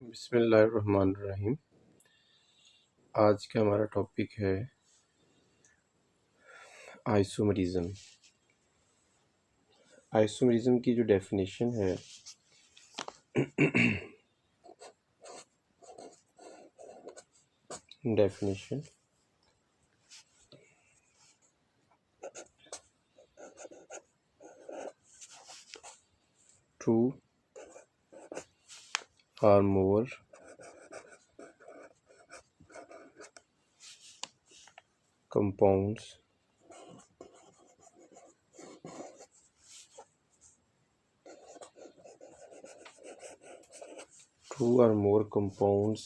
बिस्मिल्लाहिर्रहमानिर्रहीम। आज का हमारा टॉपिक है आइसोमरिज्म। आइसोमरिज्म की जो डेफिनेशन है डेफिनेशन टू और मोर compounds two or more compounds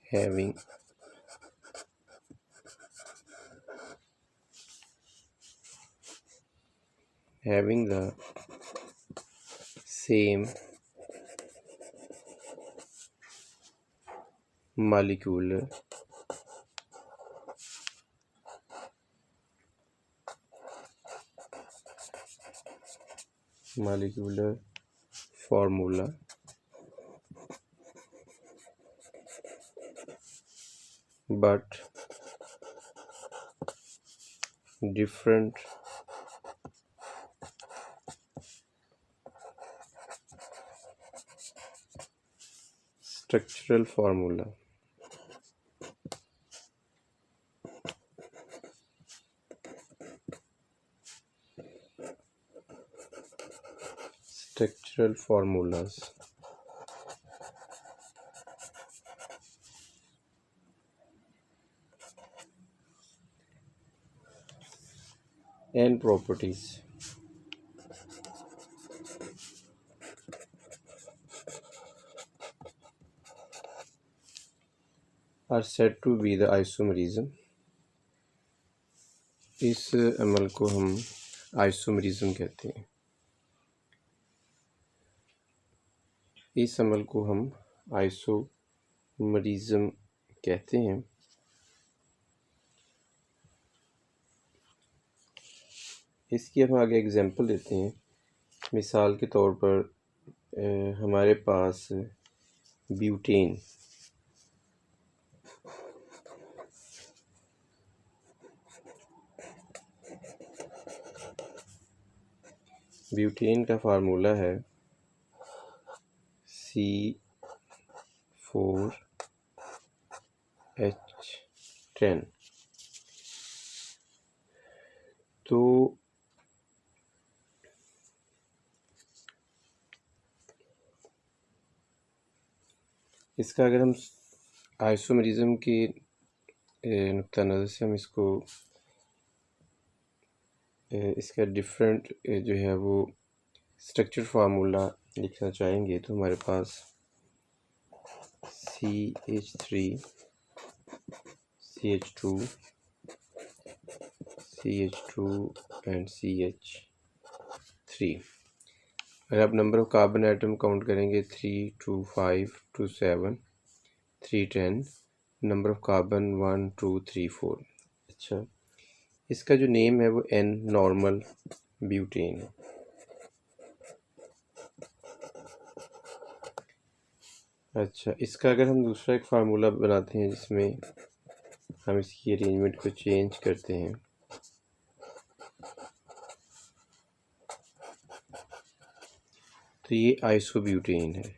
having the same molecular formula but different structural formula. Structural formulas and properties are said to be the isomerism. इस अमल को हम आइसोमरिज्म कहते हैं। इस अमल को हम आइसोमरिज्म कहते हैं। इसकी हम आगे एग्जांपल देते हैं। मिसाल के तौर पर हमारे पास ब्यूटेन का फार्मूला है C4H10। तो इसका अगर हम आइसोमरिज्म के नुक्ता नज़र से हम इसका डिफरेंट जो है वो स्ट्रक्चर फार्मूला लिखना चाहेंगे तो हमारे पास CH3 CH2 एंड CH3। अगर आप number of carbon atom count करेंगे 3 2 5 2 7 3 10, नंबर ऑफ कार्बन 1 2 3 4। अच्छा, इसका जो नेम है वो N नॉर्मल ब्यूटेन है। अच्छा, इसका अगर हम दूसरा एक फार्मूला बनाते हैं जिसमें हम इसकी अरेंजमेंट को चेंज करते हैं तो ये आइसोब्यूटेन है।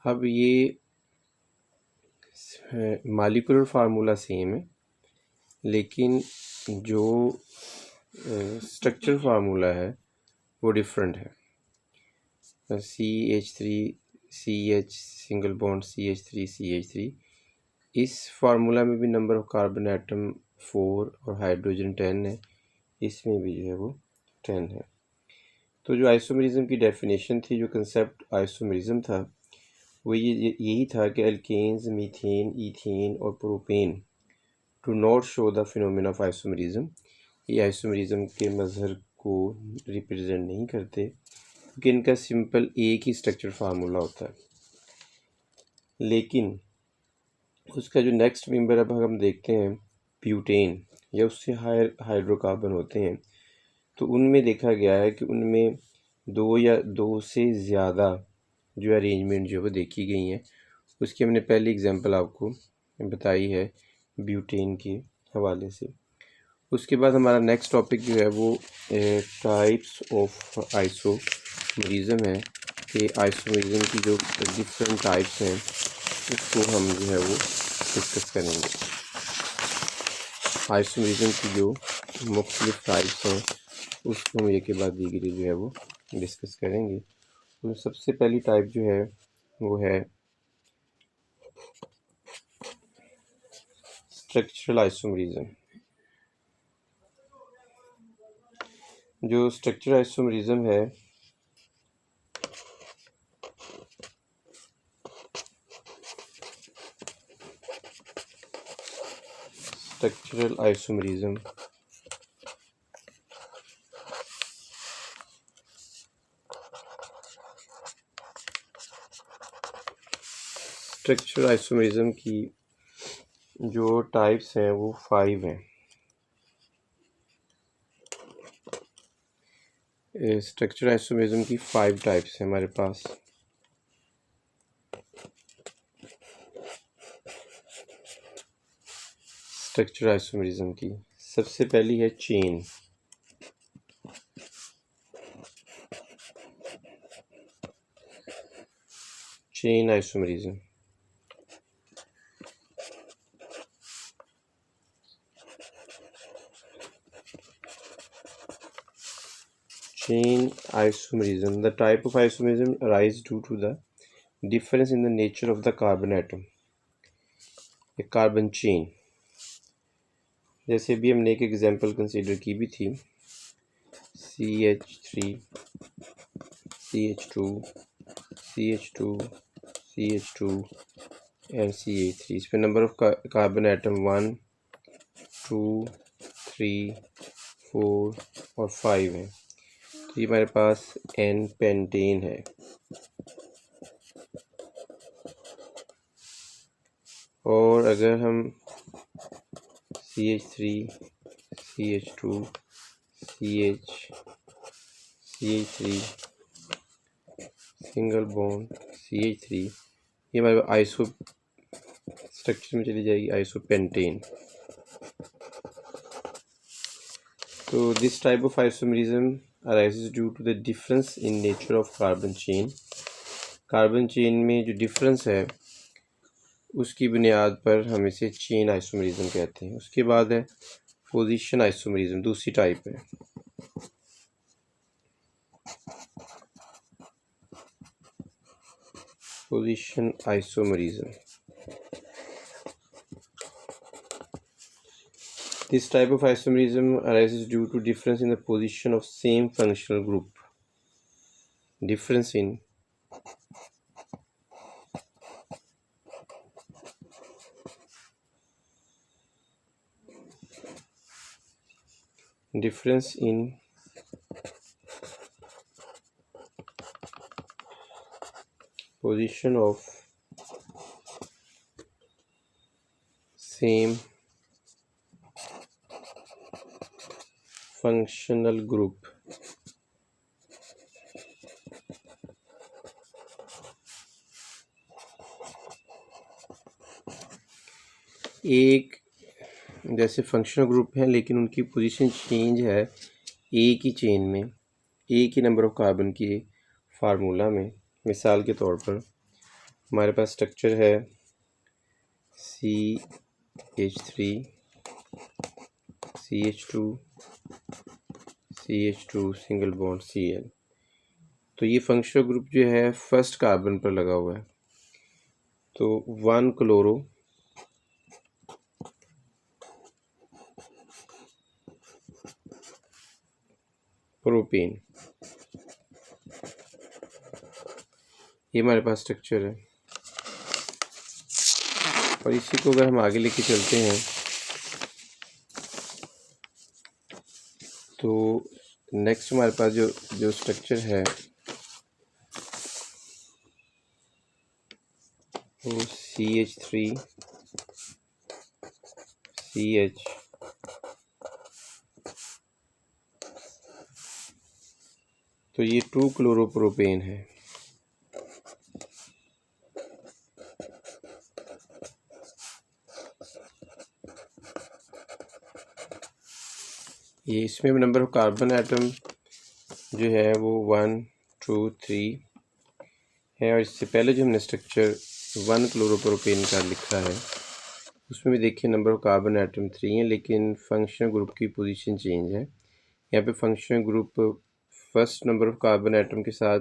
अब ये मॉलिक्यूलर फार्मूला सेम है लेकिन जो स्ट्रक्चर फार्मूला है वो डिफरेंट है। CH3 CH single bond CH3 इस फार्मूला में भी नंबर ऑफ कार्बन एटम 4 और हाइड्रोजन 10 है, इसमें भी जो है वो 10 है। तो जो आइसोमरिज्म की डेफिनेशन थी, जो कंसेप्ट आइसोमरिज्म था वो यही था कि एल्केन्स, मीथेन, ईथेन और propane do not show the phenomena of isomerism. ये आइसोमरिज्म के मज़हर को रिप्रेजेंट नहीं करते क्योंकि इनका सिंपल एक ही स्ट्रक्चर फार्मूला होता है। लेकिन उसका जो नेक्स्ट मेंबर अब हम देखते हैं ब्यूटेन या उससे हायर हाइड्रोकार्बन होते हैं, तो उनमें देखा गया है कि उनमें दो या दो से ज़्यादा जो अरेंजमेंट जो है वो देखी गई हैं। उसकी हमने पहली एग्जांपल आपको बताई है ब्यूटेन के हवाले से। उसके बाद हमारा नेक्स्ट टॉपिक जो है वो टाइप्स ऑफ आइसोमरिज्म है कि आइसोमरिज्म की जो डिफरेंट टाइप्स हैं उसको हम जो है वो डिस्कस करेंगे। आइसोमरिज्म की जो मुख्तलिफ टाइप्स हैं उसको हम एक के बाद दीगरी जो है वो डिस्कस करेंगे। तो सबसे पहली टाइप जो है वो है स्ट्रक्चरल आइसोमरिज्म। जो स्ट्रक्चरल आइसोमरिज्म है स्ट्रक्चरल आइसोमरिज्म स्ट्रक्चरल आइसोमरिज्म की जो टाइप्स हैं वो 5 हैं। स्ट्रक्चरल आइसोमरिज्म की 5 टाइप्स हैं हमारे पास। स्ट्रक्चरल आइसोमरिज्म की सबसे पहली है chain. Chain isomerism. Chain isomerism. The type of isomerism arises due to the difference in the nature of the carbon atom. A carbon chain. जैसे भी हमने एक एग्जांपल कंसीडर की भी थी CH3 CH2 CH2 CH2 and CH3। इस पर number of carbon atom 1 2 3 4 और 5 है। तो ये हमारे पास एन पेंटेन है। और अगर हम CH3 CH2 CH3 single bond CH3, ये हमारे आइसो स्ट्रक्चर में चली जाएगी आइसोपेंटेन। तो this type of isomerism arises due to the difference in nature of carbon chain। Carbon chain में जो डिफरेंस है उसकी बुनियाद पर हम इसे चेन आइसोमरिज्म कहते हैं। उसके बाद है पोजीशन आइसोमरिज्म, दूसरी टाइप है। Position isomerism. This type of isomerism arises due to difference in the position of same functional group. Difference in position of same functional group। एक जैसे फंक्शनल ग्रुप है लेकिन उनकी पोजीशन चेंज है एक ही chain में, एक ही नंबर ऑफ कार्बन के फार्मूला में। मिसाल के तौर पर हमारे पास स्ट्रक्चर है CH3 CH2 CH2 single bond Cl। तो ये फंक्शनल ग्रुप जो है फर्स्ट कार्बन पर लगा हुआ है। तो 1 क्लोरो प्रोपेन, ये हमारे पास स्ट्रक्चर है। और इसी को अगर हम आगे लेके चलते हैं तो नेक्स्ट हमारे पास जो स्ट्रक्चर है वो CH3 CH तो ये 2 क्लोरोप्रोपेन है। ये इसमें नंबर ऑफ कार्बन एटम जो है वो 1 2 3 है, और इससे पहले जो हमने स्ट्रक्चर 1 क्लोरोप्रोपेन का लिखा है उसमें भी देखिए नंबर ऑफ कार्बन एटम 3 है, लेकिन फंक्शनल ग्रुप की पोजीशन चेंज है। यहाँ पे functional group first number of carbon atom के साथ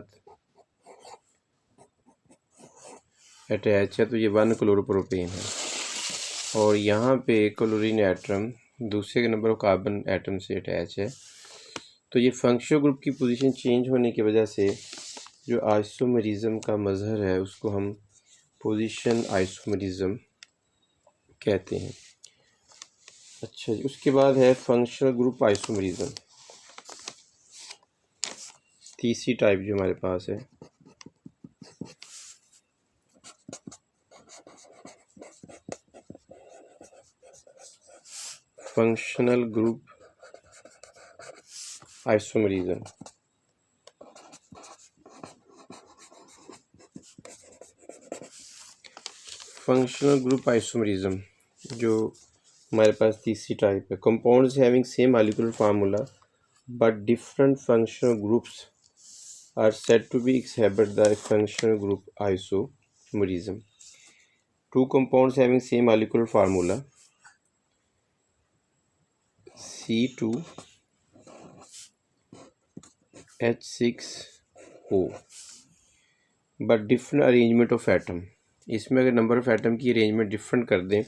अटैच है, तो ये 1 क्लोरोप्रोपेन है, और यहाँ पे क्लोरीन एटम दूसरे नंबर ऑफ कार्बन एटम से अटैच है। तो ये फंक्शनल ग्रुप की पोजीशन चेंज होने की वजह से जो आइसोमेरिज्म का मज़हर है उसको हम पोजीशन आइसोमेरिज्म कहते हैं। अच्छा जी, उसके बाद है फंक्शनल ग्रुप आइसोमेरिज्म, तीसरी टाइप जो हमारे पास है। Functional group isomerism. Functional group isomerism जो हमारे पास तीसरी टाइप है। Compounds having same molecular formula but different functional groups are said to be exhibit the functional group isomerism. Two compounds having same molecular formula C2H6O but different arrangement of atom. इसमें अगर number of atom की arrangement different कर दें,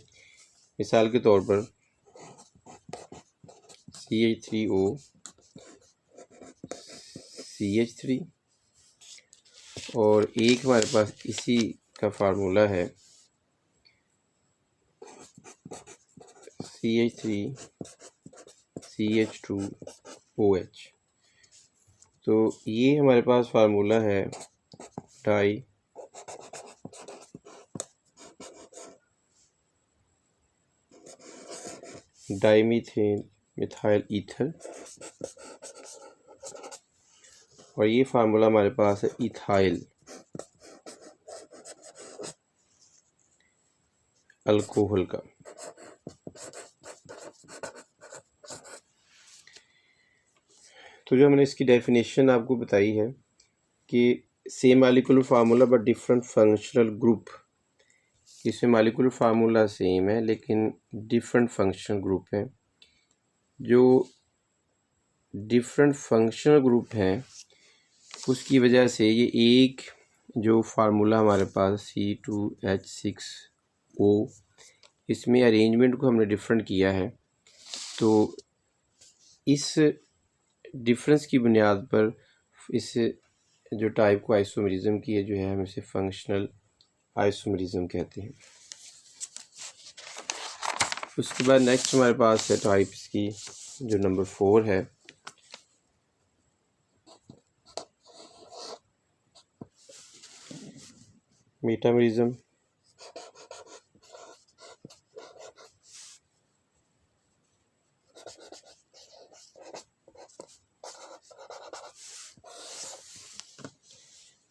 मिसाल के तौर पर CH3O CH3, और एक हमारे पास इसी का फार्मूला है CH3 CH2OH। तो ये हमारे पास फार्मूला है डाइमीथेन मिथाइल ईथर, और ये फार्मूला हमारे पास है इथाइल अल्कोहल का। तो जो हमने इसकी डेफिनेशन आपको बताई है कि same molecular formula but different functional group, इसमें मॉलिक्यूलर फार्मूला सेम है लेकिन डिफरेंट फंक्शनल ग्रुप हैं। जो डिफरेंट फंक्शनल ग्रुप हैं उसकी वजह से ये एक जो फार्मूला हमारे पास C2H6O, इसमें अरेंजमेंट को हमने डिफरेंट किया है, तो इस डिफरेंस की बुनियाद पर इस जो टाइप को आइसोमेरिज्म की है जो है हम इसे फंक्शनल आइसोमेरिज्म कहते हैं। उसके बाद नेक्स्ट हमारे पास है टाइप इसकी जो नंबर 4 है, metamerism.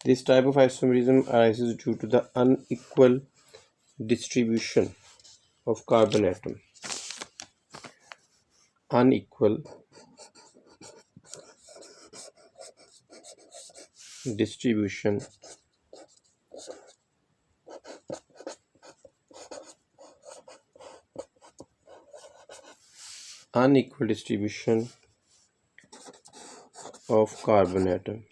This type of isomerism arises due to the unequal distribution of carbon atom. Unequal distribution of carbon atom.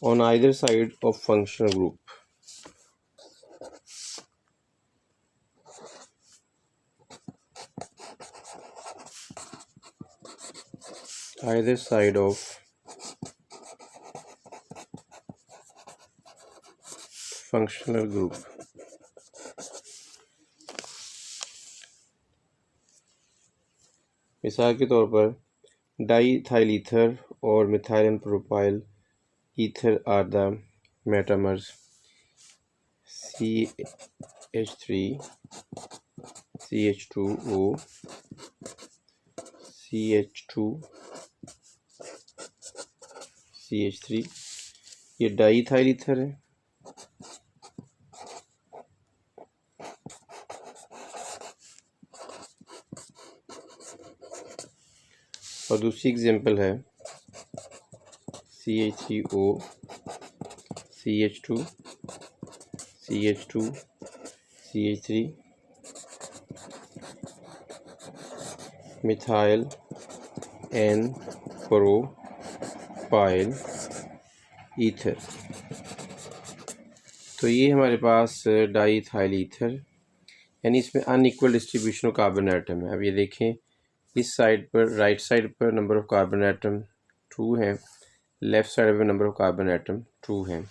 On either side of functional group. Either side of functional group. मिसाल के तौर पर diethyl ether और methyl and propyl ether are the metamers CH3 CH2O CH2 CH3, ये diethyl ether है। और दूसरी example है CH3O CH2 CH2 CH3 methyl N propyl ether. तो ये हमारे पास डाईइथाइल ईथर, यानी इसमें unequal distribution of carbon atom है। अब ये देखें, इस साइड पर राइट साइड पर नंबर ऑफ कार्बन एटम 2 हैं, लेफ़्ट साइड पर नंबर ऑफ कार्बन एटम 2 हैं।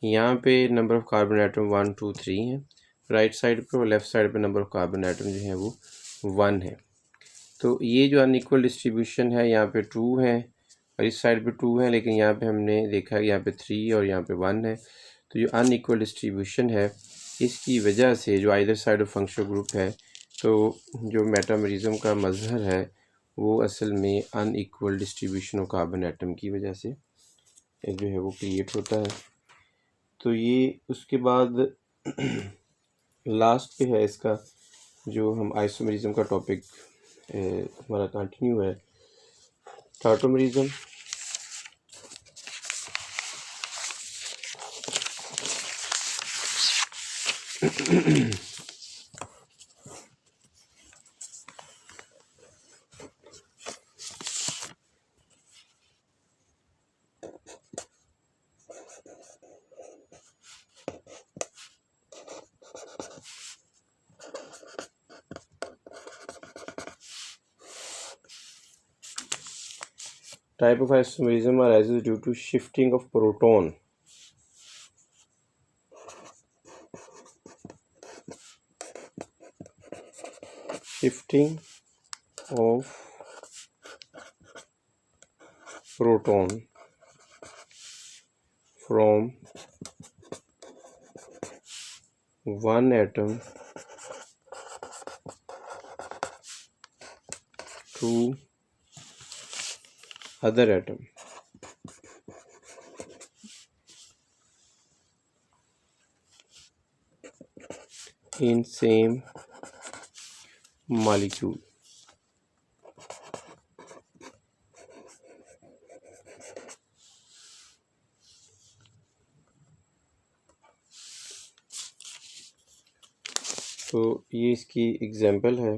यहाँ पे नंबर ऑफ कार्बन एटम 1 2 3 हैं राइट साइड पर, और लेफ़्ट साइड पर नंबर ऑफ कार्बन एटम जो है वो 1 है। तो ये जो अनइक्वल डिस्ट्रीब्यूशन है, यहाँ पे 2 हैं और इस साइड पे 2 हैं, लेकिन यहाँ पे हमने देखा कि यहाँ पे 3 और यहाँ पे 1 है। तो जो अनइक्वल डिस्ट्रीब्यूशन है, इसकी वजह से जो either side of functional group है, तो जो मेटामरिज्म का मज़हर है वो असल में unequal distribution of carbon atom की वजह से जो है वो क्रिएट होता है। तो ये उसके बाद लास्ट पे है इसका, जो हम आइसोमरिज्म का टॉपिक हमारा कंटिन्यू है, टाटोमरिज्म। Type of isomerism arises due to shifting of proton from one atom to other atom. In same molecule. तो ये इसकी एग्जाम्पल है।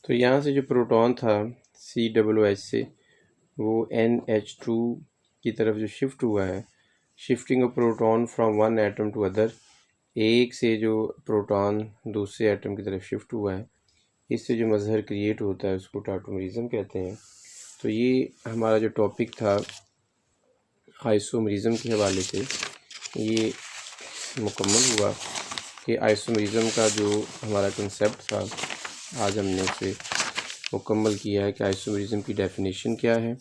तो यहाँ से जो प्रोटॉन था COOH से, वो NH2 की तरफ जो शिफ्ट हुआ है, shifting of proton from one atom to other, एक से जो प्रोटॉन दूसरे एटम की तरफ शिफ्ट हुआ है, इससे जो मज़हर क्रिएट होता है उसको टाटोमरिज्म कहते हैं। तो ये हमारा जो टॉपिक था आइसोमरिज्म के हवाले से, ये मुकम्मल हुआ कि आइसोमरिज्म का जो हमारा कंसेप्ट था, आज हमने उसे मुकम्मल किया है कि आइसोमरिज्म की डेफिनेशन क्या है।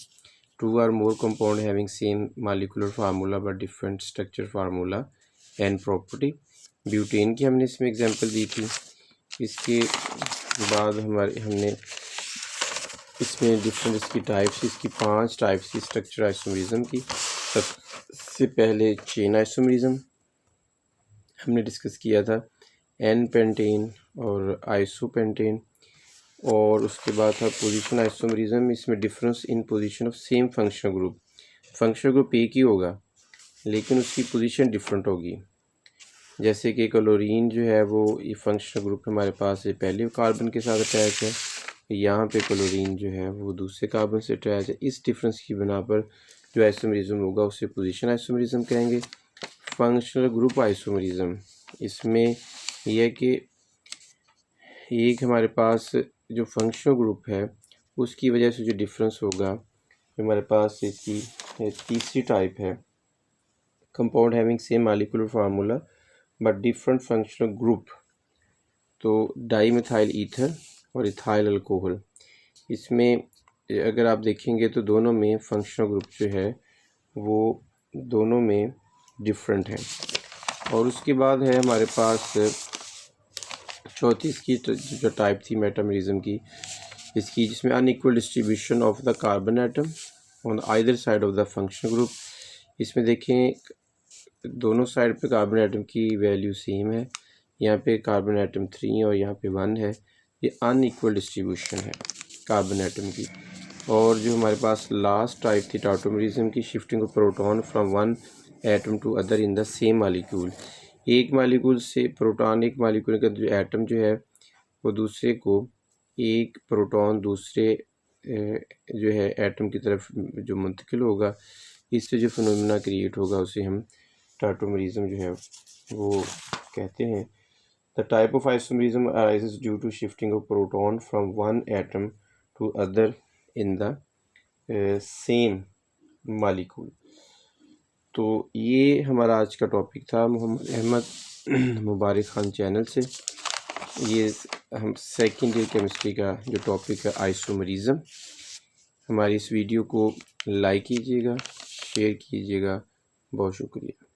2 or more compound having same molecular formula but different structure formula and property। Butane की हमने इसमें एग्जांपल दी थी। इसके बाद हमने इसमें डिफरेंट इसकी टाइप्स, इसकी 5 टाइप्स की स्ट्रक्चर आइसोमरिज्म की। सबसे पहले चेन आइसोमरिज्म हमने डिस्कस किया था, एन पेंटेन और आइसोपेंटेन। और उसके बाद था पोजीशन आइसोमरिज्म, इसमें difference in position of same functional group. Functional group एक ही होगा लेकिन उसकी पोजीशन डिफरेंट होगी। जैसे कि क्लोरीन जो है वो ये फंक्शनल ग्रुप हमारे पास है पहले कार्बन के साथ अटैच है, यहाँ पे क्लोरीन जो है वो दूसरे कार्बन से अटैच है। इस डिफरेंस की बिना पर जो आइसोमरिज्म होगा उसे पोजीशन आइसोमरिज्म कहेंगे। फंक्शनल ग्रुप आइसोमरिज्म, इसमें यह है कि एक हमारे पास जो फंक्शनल ग्रुप है उसकी वजह से जो डिफरेंस होगा हमारे पास इसकी तीसरी टाइप है compound having same molecular formula but different functional group. तो डाई मिथाइल ईथर और इथाइल अल्कोहल, इसमें अगर आप देखेंगे तो दोनों में फंक्शनल ग्रुप जो है वो दोनों में डिफरेंट है। और उसके बाद है हमारे पास चौथी इसकी जो टाइप थी मेटामेरिज्म की, इसकी जिसमें unequal distribution of the carbon atom on either side of the functional group. इसमें देखें दोनों साइड पे कार्बन एटम की वैल्यू सेम है, यहाँ पे कार्बन एटम 3 और यहाँ पे 1 है। ये अनइक्वल डिस्ट्रीब्यूशन है कार्बन एटम की। और जो हमारे पास लास्ट टाइप थी टॉटोमेरिज्म की, shifting of proton from one atom to other in the same molecule. एक मालिक्यूल से प्रोटॉन, एक मालिक्यूल का जो एटम जो है वो दूसरे को, एक प्रोटॉन दूसरे जो है एटम की तरफ जो मुंतकिल होगा, इससे जो फिनोमेना क्रिएट होगा उसे हम टॉटोमेरिज्म जो है वो कहते हैं। The type of isomerism arises due to shifting of proton from one atom to other in the same molecule. तो ये हमारा आज का टॉपिक था मोहम्मद अहमद मुबारक खान चैनल से। ये हम सेकेंड ईयर केमिस्ट्री का जो टॉपिक है आइसोमेरिज्म। हमारी इस वीडियो को लाइक कीजिएगा, शेयर कीजिएगा। बहुत शुक्रिया।